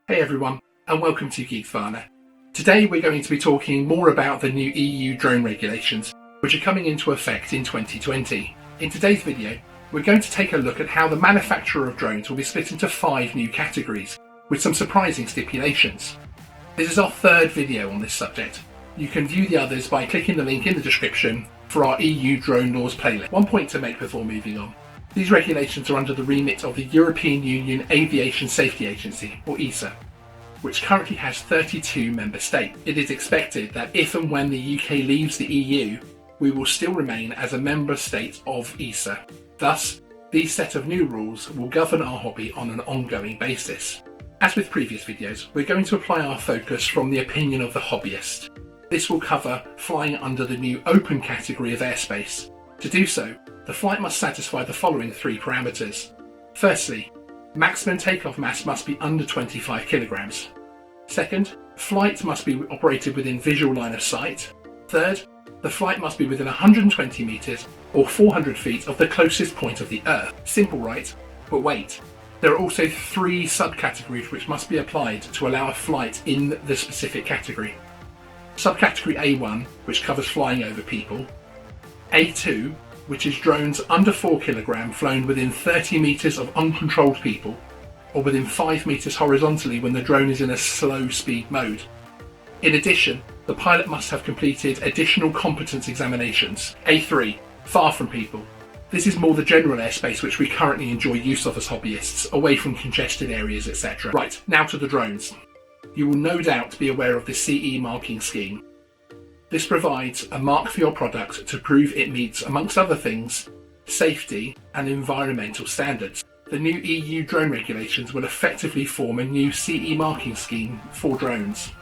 Hey everyone, and welcome to Geeksvana. Today we're going to be talking more about the new EU drone regulations, which are coming into effect in 2020. In today's video, we're going to take a look at how the manufacturer of drones will be split into 5 new categories, with some surprising stipulations. This is our third video on this subject. You can view the others by clicking the link in the description for our EU drone laws playlist. One point to make before moving on. These regulations are under the remit of the European Union Aviation Safety Agency, or ESA, which currently has 32 member states. It is expected that if and when the UK leaves the EU, we will still remain as a member state of ESA. Thus, these set of new rules will govern our hobby on an ongoing basis. As with previous videos, we're going to apply our focus from the opinion of the hobbyist. This will cover flying under the new open category of airspace. To do so, the flight must satisfy the following 3 parameters. Firstly, maximum takeoff mass must be under 25 kilograms. Second, flight must be operated within visual line of sight. Third, the flight must be within 120 meters or 400 feet of the closest point of the Earth. Simple, right? But wait, there are also 3 subcategories which must be applied to allow a flight in the specific category. Subcategory A1, which covers flying over people. A2, which is drones under 4 kg flown within 30 metres of uncontrolled people, or within 5 metres horizontally when the drone is in a slow speed mode. In addition, the pilot must have completed additional competence examinations. A3, far from people. This is more the general airspace which we currently enjoy use of as hobbyists, away from congested areas, etc. Right, now to the drones. You will no doubt be aware of the CE marking scheme. This provides a mark for your product to prove it meets, amongst other things, safety and environmental standards. The new EU drone regulations will effectively form a new CE marking scheme for drones.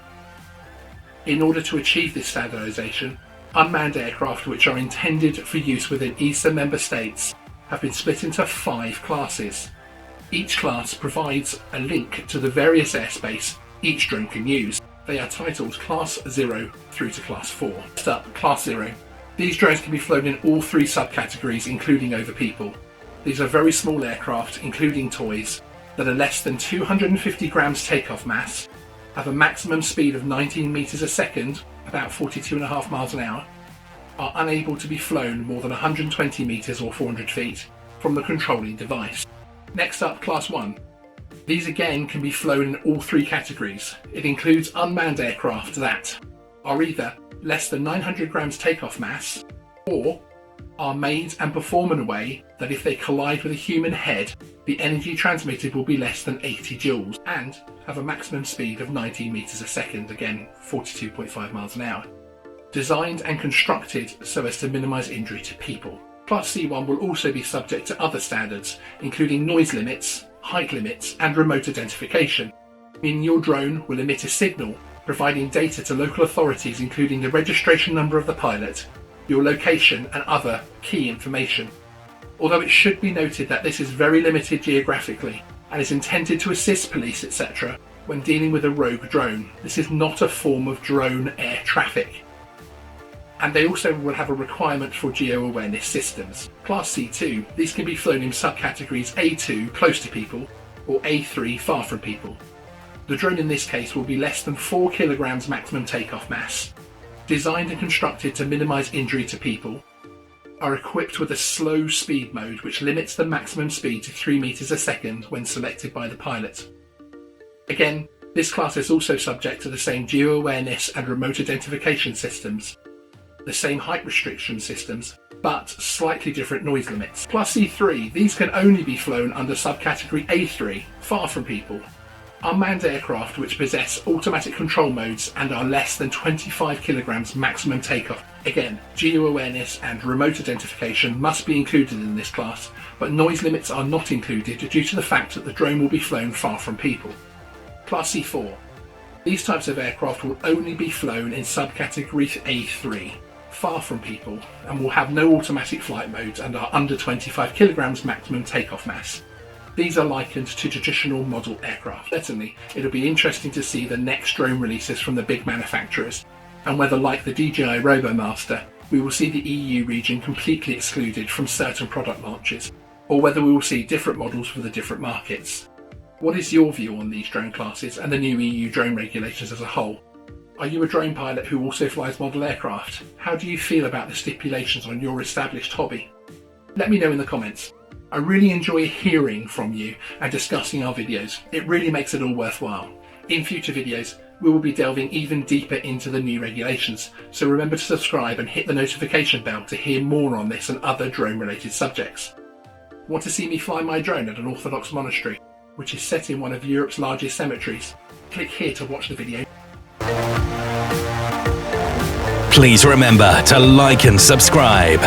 In order to achieve this standardisation, unmanned aircraft which are intended for use within ESA member states have been split into 5 classes. Each class provides a link to the various airspace each drone can use. They are titled Class 0 through to Class 4. First up, Class 0. These drones can be flown in all 3 subcategories, including over people. These are very small aircraft, including toys, that are less than 250 grams takeoff mass, have a maximum speed of 19 meters a second, about 42.5 miles an hour, are unable to be flown more than 120 meters or 400 feet from the controlling device. Next up, Class 1. These again can be flown in all 3 categories. It includes unmanned aircraft that are either less than 900 grams takeoff mass, or are made and perform in a way that if they collide with a human head, the energy transmitted will be less than 80 joules, and have a maximum speed of 19 meters a second, again 42.5 miles an hour. Designed and constructed so as to minimize injury to people. Class C1 will also be subject to other standards, including noise limits, height limits and remote identification, meaning your drone will emit a signal providing data to local authorities, including the registration number of the pilot, your location and other key information. Although it should be noted that this is very limited geographically and is intended to assist police, etc. when dealing with a rogue drone. This is not a form of drone air traffic. And they also will have a requirement for geo-awareness systems. Class C2, these can be flown in subcategories A2, close to people, or A3, far from people. The drone in this case will be less than 4 kilograms maximum takeoff mass, designed and constructed to minimise injury to people, are equipped with a slow speed mode which limits the maximum speed to 3 meters a second when selected by the pilot. Again, this class is also subject to the same geo-awareness and remote identification systems, the same height restriction systems, but slightly different noise limits. Class C3, these can only be flown under subcategory A3, far from people. Unmanned aircraft which possess automatic control modes and are less than 25 kilograms maximum takeoff. Again, geo-awareness and remote identification must be included in this class, but noise limits are not included due to the fact that the drone will be flown far from people. Class C4. These types of aircraft will only be flown in subcategory A3, far from people, and will have no automatic flight modes and are under 25 kilograms maximum takeoff mass. These are likened to traditional model aircraft. Certainly, it'll be interesting to see the next drone releases from the big manufacturers, and whether, like the DJI RoboMaster, we will see the EU region completely excluded from certain product launches, or whether we will see different models for the different markets. What is your view on these drone classes and the new EU drone regulations as a whole? Are you a drone pilot who also flies model aircraft? How do you feel about the stipulations on your established hobby? Let me know in the comments. I really enjoy hearing from you and discussing our videos. It really makes it all worthwhile. In future videos, we will be delving even deeper into the new regulations, so remember to subscribe and hit the notification bell to hear more on this and other drone related subjects. Want to see me fly my drone at an Orthodox monastery, which is set in one of Europe's largest cemeteries? Click here to watch the video. Please remember to like and subscribe.